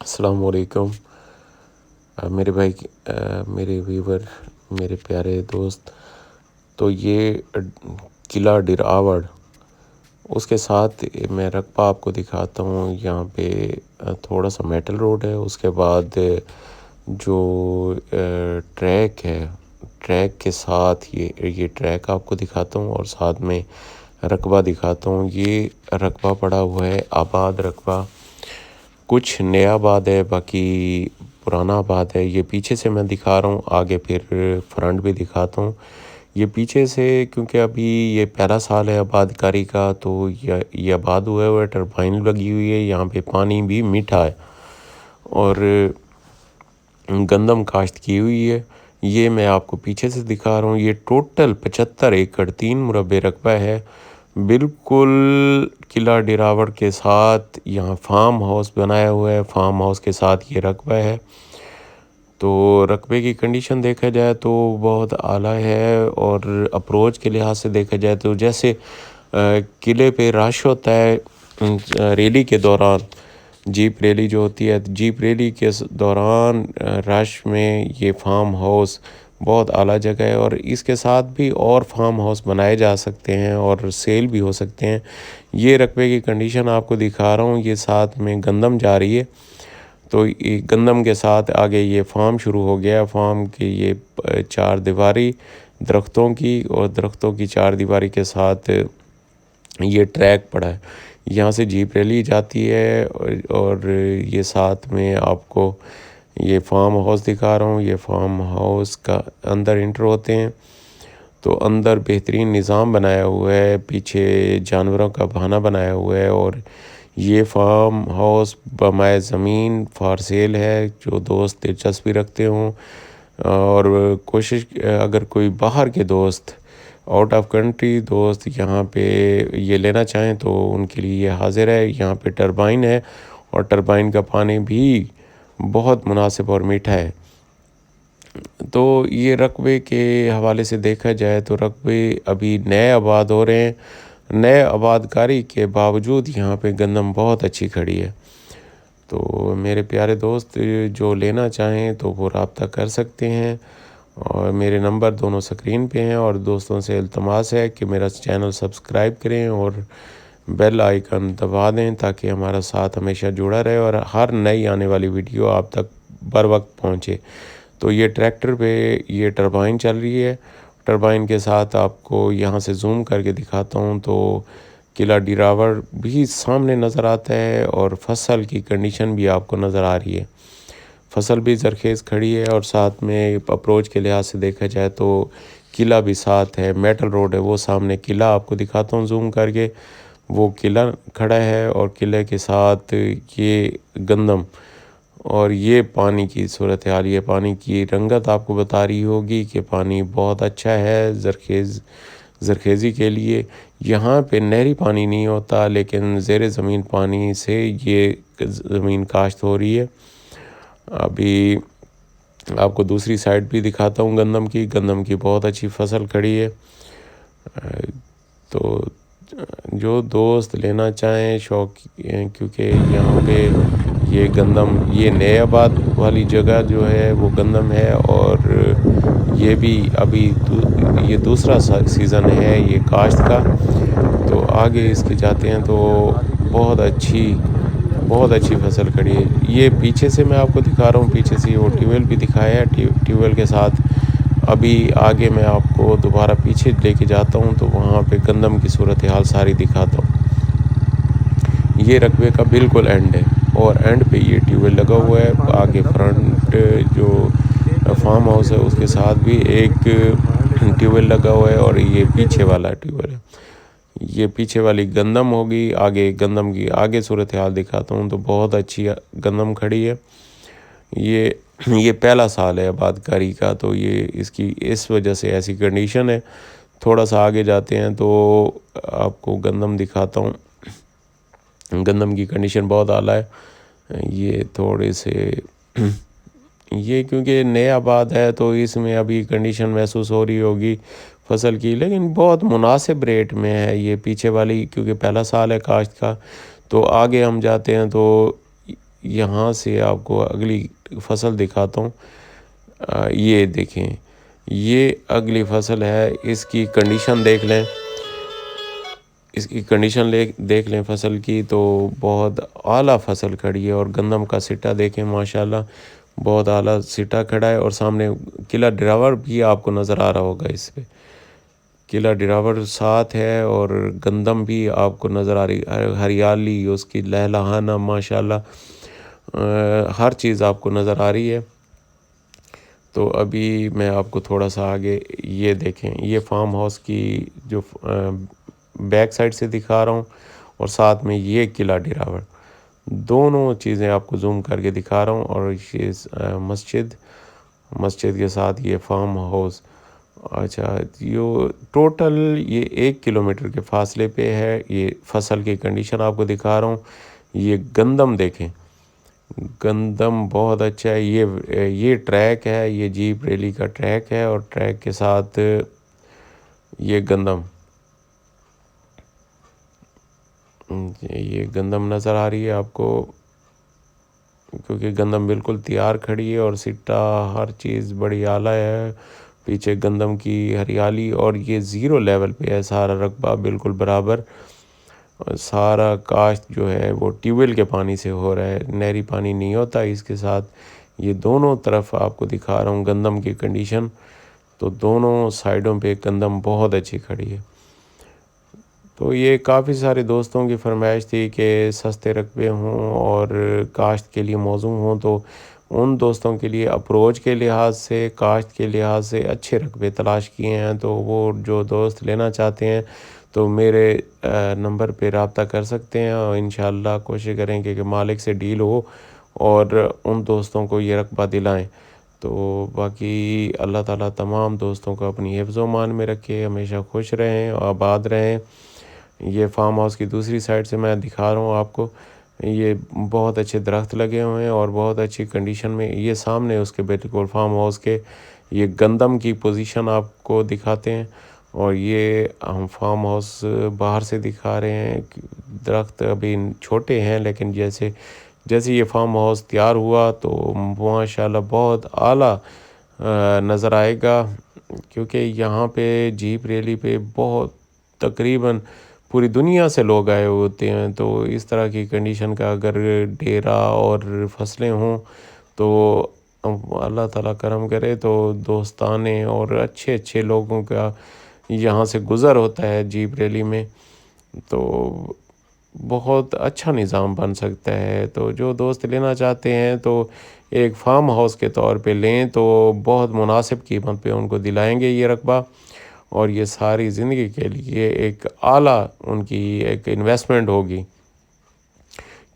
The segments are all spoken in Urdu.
السلام علیکم میرے بھائی میرے ویور، میرے پیارے دوست۔ تو یہ قلعہ ڈراوڑ، اس کے ساتھ میں رقبہ آپ کو دکھاتا ہوں۔ یہاں پہ تھوڑا سا میٹل روڈ ہے، اس کے بعد جو ٹریک ہے، ٹریک کے ساتھ یہ ٹریک آپ کو دکھاتا ہوں، اور ساتھ میں رقبہ دکھاتا ہوں۔ یہ رقبہ پڑا ہوا ہے، آباد رقبہ، کچھ نیا آباد ہے، باقی پرانا آباد ہے۔ یہ پیچھے سے میں دکھا رہا ہوں، آگے پھر فرنٹ بھی دکھاتا ہوں۔ یہ پیچھے سے کیونکہ ابھی یہ پہلا سال ہے آباد کاری کا، تو یہ آباد ہوا ہوا ہے، ٹربائن لگی ہوئی ہے، یہاں پہ پانی بھی میٹھا ہے اور گندم کاشت کی ہوئی ہے۔ یہ میں آپ کو پیچھے سے دکھا رہا ہوں۔ یہ ٹوٹل 75 ایکڑ 3 مربع رقبہ ہے، بالکل قلعہ ڈراوڑ کے ساتھ۔ یہاں فارم ہاؤس بنایا ہوا ہے، فارم ہاؤس کے ساتھ یہ رقبہ ہے۔ تو رقبے کی کنڈیشن دیکھا جائے تو بہت اعلیٰ ہے، اور اپروچ کے لحاظ سے دیکھا جائے تو جیسے قلعے پہ رش ہوتا ہے ریلی کے دوران، جیپ ریلی جو ہوتی ہے، جیپ ریلی کے دوران رش میں یہ فارم ہاؤس بہت اعلیٰ جگہ ہے، اور اس کے ساتھ بھی اور فارم ہاؤس بنائے جا سکتے ہیں اور سیل بھی ہو سکتے ہیں۔ یہ رقبے کی کنڈیشن آپ کو دکھا رہا ہوں۔ یہ ساتھ میں گندم جا رہی ہے، تو یہ گندم کے ساتھ آگے یہ فارم شروع ہو گیا۔ فارم کی یہ 4 دیواری درختوں کی، اور درختوں کی 4 دیواری کے ساتھ یہ ٹریک پڑا ہے۔ یہاں سے جیپ ریلی جاتی ہے، اور یہ ساتھ میں آپ کو یہ فارم ہاؤس دکھا رہا ہوں۔ یہ فارم ہاؤس کا اندر انٹر ہوتے ہیں تو اندر بہترین نظام بنایا ہوا ہے، پیچھے جانوروں کا بہانہ بنایا ہوا ہے، اور یہ فارم ہاؤس بمائے زمین فار سیل ہے۔ جو دوست دلچسپی رکھتے ہوں، اور کوشش اگر کوئی باہر کے دوست، آؤٹ آف کنٹری دوست یہاں پہ یہ لینا چاہیں تو ان کے لیے یہ حاضر ہے۔ یہاں پہ ٹربائن ہے، اور ٹربائن کا پانی بھی بہت مناسب اور میٹھا ہے۔ تو یہ رقبے کے حوالے سے دیکھا جائے تو رقبے ابھی نئے آباد ہو رہے ہیں۔ نئے آباد کاری کے باوجود یہاں پہ گندم بہت اچھی کھڑی ہے۔ تو میرے پیارے دوست جو لینا چاہیں تو وہ رابطہ کر سکتے ہیں، اور میرے نمبر دونوں سکرین پہ ہیں، اور دوستوں سے التماس ہے کہ میرا چینل سبسکرائب کریں اور بیل آئیکن دبا دیں، تاکہ ہمارا ساتھ ہمیشہ جڑا رہے اور ہر نئی آنے والی ویڈیو آپ تک بر وقت پہنچے۔ تو یہ ٹریکٹر پہ یہ ٹربائن چل رہی ہے۔ ٹربائن کے ساتھ آپ کو یہاں سے زوم کر کے دکھاتا ہوں تو قلعہ ڈراوڑ بھی سامنے نظر آتا ہے، اور فصل کی کنڈیشن بھی آپ کو نظر آ رہی ہے۔ فصل بھی زرخیز کھڑی ہے، اور ساتھ میں اپروچ کے لحاظ سے دیکھا جائے تو قلعہ بھی ساتھ ہے، میٹل روڈ ہے، وہ سامنے قلعہ آپ کو دکھاتا ہوں زوم کر کے۔ وہ قلعہ کھڑا ہے، اور قلعے کے ساتھ یہ گندم، اور یہ پانی کی صورتحال، یہ پانی کی رنگت آپ کو بتا رہی ہوگی کہ پانی بہت اچھا ہے زرخیزی کے لیے۔ یہاں پہ نہری پانی نہیں ہوتا، لیکن زیر زمین پانی سے یہ زمین کاشت ہو رہی ہے۔ ابھی آپ کو دوسری سائڈ بھی دکھاتا ہوں گندم کی بہت اچھی فصل کھڑی ہے۔ تو جو دوست لینا چاہیں شوق، کیونکہ یہاں پہ یہ گندم، یہ نئے آباد والی جگہ جو ہے وہ گندم ہے، اور یہ بھی ابھی یہ دوسرا سیزن ہے یہ کاشت کا۔ تو آگے اس کے جاتے ہیں تو بہت اچھی فصل کھڑی ہے۔ یہ پیچھے سے میں آپ کو دکھا رہا ہوں، پیچھے سے وہ ٹیوب ویل بھی دکھایا ہے، ٹیوب ویل کے ساتھ ابھی آگے میں آپ کو دوبارہ پیچھے لے کے جاتا ہوں تو وہاں پہ گندم کی صورتحال ساری دکھاتا ہوں۔ یہ رقبے کا بالکل اینڈ ہے، اور اینڈ پہ یہ ٹیوب ویل لگا ہوا ہے۔ آگے فرنٹ جو فارم ہاؤس ہے اس کے ساتھ بھی ایک ٹیوب ویل لگا ہوا ہے، اور یہ پیچھے والا ٹیوب ویل ہے۔ یہ پیچھے والی گندم ہوگی، آگے گندم کی آگے صورتحال دکھاتا ہوں تو بہت اچھی گندم کھڑی ہے۔ یہ پہلا سال ہے آباد کاری کا، تو یہ اس وجہ سے ایسی کنڈیشن ہے۔ تھوڑا سا آگے جاتے ہیں تو آپ کو گندم دکھاتا ہوں۔ گندم کی کنڈیشن بہت اعلیٰ ہے۔ یہ تھوڑے سے یہ کیونکہ نئے آباد ہے تو اس میں ابھی کنڈیشن محسوس ہو رہی ہوگی فصل کی، لیکن بہت مناسب ریٹ میں ہے یہ پیچھے والی، کیونکہ پہلا سال ہے کاشت کا۔ تو آگے ہم جاتے ہیں تو یہاں سے آپ کو اگلی فصل دکھاتا ہوں. یہ دیکھیں، یہ اگلی فصل ہے. اس کی کنڈیشن دیکھ لیں، دیکھ لیں فصل کی، تو بہت اعلیٰ فصل کھڑی ہے. اور گندم کا سٹا دیکھیں ماشاءاللہ بہت اعلیٰ سٹا کھڑا ہے. اور سامنے قلعہ ڈراور بھی آپ کو نظر آ رہا ہوگا. اس پہ قلعہ ڈراور ساتھ ہے اور گندم بھی آپ کو نظر آ رہی، ہریالی اس کی لہلہانا ماشاءاللہ ہر چیز آپ کو نظر آ رہی ہے. تو ابھی میں آپ کو تھوڑا سا آگے یہ دیکھیں، یہ فارم ہاؤس کی جو بیک سائڈ سے دکھا رہا ہوں، اور ساتھ میں یہ قلعہ ڈراور، دونوں چیزیں آپ کو زوم کر کے دکھا رہا ہوں. اور یہ مسجد کے ساتھ یہ فارم ہاؤس. اچھا، یہ ٹوٹل یہ 1 کلومیٹر کے فاصلے پہ ہے. یہ فصل کی کنڈیشن آپ کو دکھا رہا ہوں. یہ گندم دیکھیں، گندم بہت اچھا ہے. یہ ٹریک ہے، یہ جیپ ریلی کا ٹریک ہے، اور ٹریک کے ساتھ یہ گندم، یہ گندم نظر آ رہی ہے آپ کو، کیونکہ گندم بالکل تیار کھڑی ہے اور سٹا ہر چیز بڑی اعلیٰ ہے. پیچھے گندم کی ہریالی، اور یہ 0 لیول پہ ہے سارا رقبہ بالکل برابر. سارا کاشت جو ہے وہ ٹیوب ویل کے پانی سے ہو رہا ہے، نہری پانی نہیں ہوتا اس کے ساتھ. یہ دونوں طرف آپ کو دکھا رہا ہوں گندم کی کنڈیشن. تو دونوں سائیڈوں پہ گندم بہت اچھی کھڑی ہے. تو یہ کافی سارے دوستوں کی فرمائش تھی کہ سستے رقبے ہوں اور کاشت کے لیے موزوں ہوں. تو ان دوستوں کے لیے اپروچ کے لحاظ سے، کاشت کے لحاظ سے اچھے رقبے تلاش کیے ہیں. تو وہ جو دوست لینا چاہتے ہیں تو میرے نمبر پہ رابطہ کر سکتے ہیں، اور انشاءاللہ کوشش کریں کہ مالک سے ڈیل ہو اور ان دوستوں کو یہ رقبہ دلائیں. تو باقی اللہ تعالیٰ تمام دوستوں کو اپنی حفظ و امان میں رکھے، ہمیشہ خوش رہیں اور آباد رہیں. یہ فارم ہاؤس کی دوسری سائڈ سے میں دکھا رہا ہوں آپ کو. یہ بہت اچھے درخت لگے ہوئے ہیں اور بہت اچھی کنڈیشن میں. یہ سامنے اس کے بالکل فارم ہاؤس کے یہ گندم کی پوزیشن آپ کو دکھاتے ہیں. اور یہ ہم فارم ہاؤس باہر سے دکھا رہے ہیں. درخت ابھی چھوٹے ہیں، لیکن جیسے یہ فارم ہاؤس تیار ہوا تو ماشاءاللہ بہت اعلیٰ نظر آئے گا. کیونکہ یہاں پہ جیپ ریلی پہ بہت تقریباً پوری دنیا سے لوگ آئے ہوتے ہیں. تو اس طرح کی کنڈیشن کا اگر ڈیرا اور فصلیں ہوں تو اللہ تعالیٰ کرم کرے تو دوستانے اور اچھے لوگوں کا یہاں سے گزر ہوتا ہے جیپ ریلی میں، تو بہت اچھا نظام بن سکتا ہے. تو جو دوست لینا چاہتے ہیں تو ایک فارم ہاؤس کے طور پہ لیں تو بہت مناسب قیمت پہ ان کو دلائیں گے یہ رقبہ. اور یہ ساری زندگی کے لیے ایک اعلیٰ ان کی ایک انویسٹمنٹ ہوگی.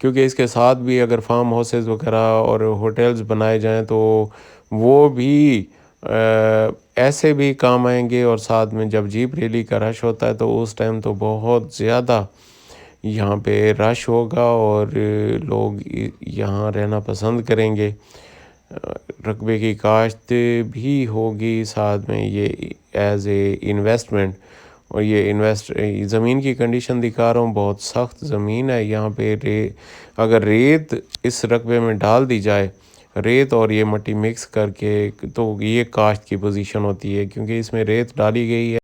کیونکہ اس کے ساتھ بھی اگر فارم ہاؤسز وغیرہ اور ہوٹلز بنائے جائیں تو وہ بھی ایسے بھی کام آئیں گے. اور ساتھ میں جب جیپ ریلی کا رش ہوتا ہے تو اس ٹائم تو بہت زیادہ یہاں پہ رش ہوگا اور لوگ یہاں رہنا پسند کریں گے. رقبے کی کاشت بھی ہوگی ساتھ میں یہ ایز اے انویسٹمنٹ. اور یہ زمین کی کنڈیشن دکھا رہا ہوں، بہت سخت زمین ہے یہاں پہ. اگر ریت اس رقبے میں ڈال دی جائے، ریت اور یہ مٹی مکس کر کے، تو یہ کاشت کی پوزیشن ہوتی ہے. کیونکہ اس میں ریت ڈالی گئی ہے